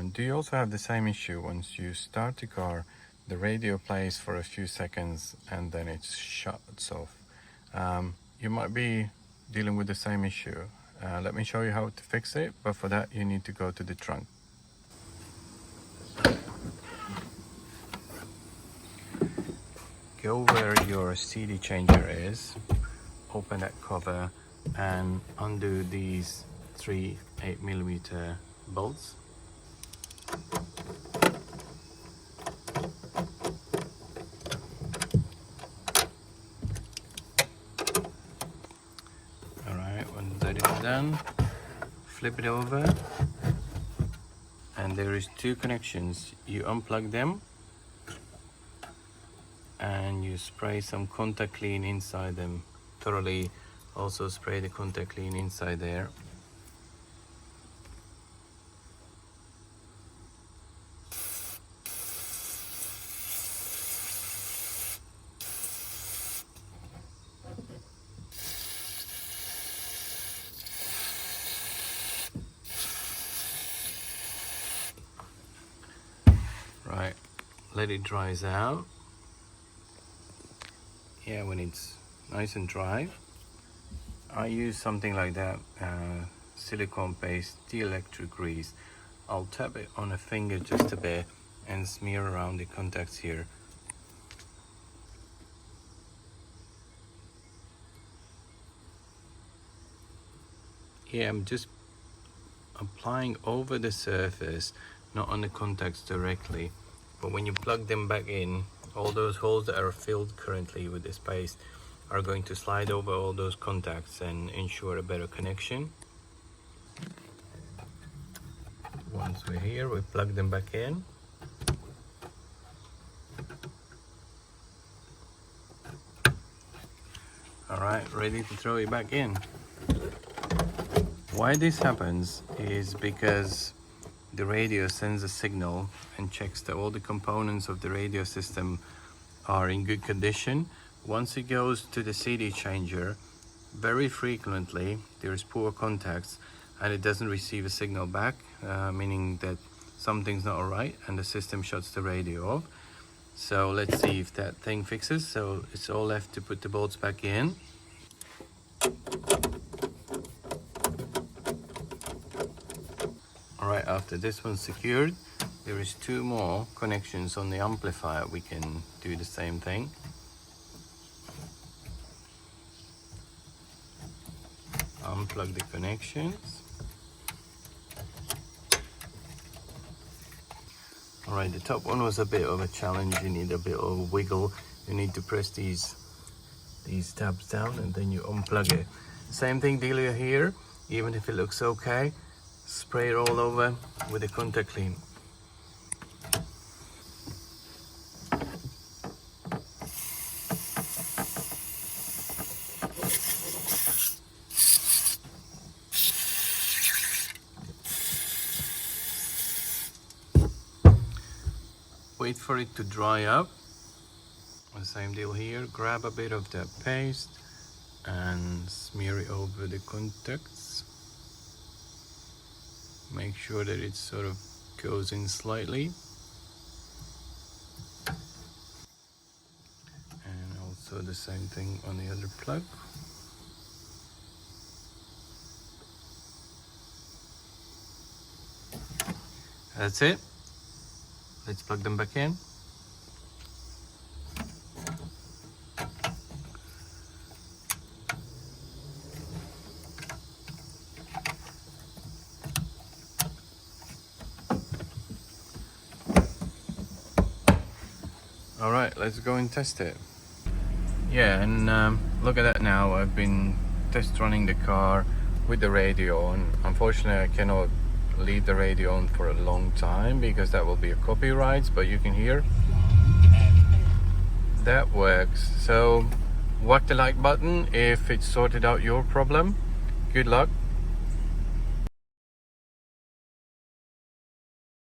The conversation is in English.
Do you also have the same issue? Once you start the car, the radio plays for a few seconds and then it shuts off. You might be dealing with the same issue. Let me show you how to fix it, but for that you need to go to the trunk. Go where your CD changer is, open that cover and undo these 3 8mm bolts. Alright, when that is done, flip it over and there is 2 connections. You unplug them and you spray some contact clean inside them thoroughly. Also spray the contact clean inside there. Right, let it dries out. Yeah, when it's nice and dry, I use something like that, silicone paste, dielectric grease. I'll tap it on a finger just a bit and smear around the contacts here. Yeah, I'm just applying over the surface, not on the contacts directly. But when you plug them back in, all those holes that are filled currently with this paste are going to slide over all those contacts and ensure a better connection. Once we're here, we plug them back in. Alright, ready to throw it back in. Why this happens is because the radio sends a signal and checks that all the components of the radio system are in good condition. Once it goes to the CD changer, very frequently there's poor contacts and it doesn't receive a signal back, meaning that something's not alright, and the system shuts the radio off. So let's see if that thing fixes. So it's all left to put the bolts back in. Alright, after this one's secured, there is 2 more connections on the amplifier. We can do the same thing. Unplug the connections. Alright, the top one was a bit of a challenge. You need a bit of a wiggle. You need to press these tabs down and then you unplug it. Same thing dealio here. Even if it looks okay, spray it all over with a contact clean. Wait for it to dry up. The same deal here. Grab a bit of that paste and smear it over the contacts. Make sure that it sort of goes in slightly. And also the same thing on the other plug. That's it. Let's plug them back in. Alright, let's go and test it. Yeah, and look at that now. I've been test running the car with the radio on. Unfortunately, I cannot leave the radio on for a long time because that will be a copyright, but you can hear that works. So whack the like button if it sorted out your problem. Good luck.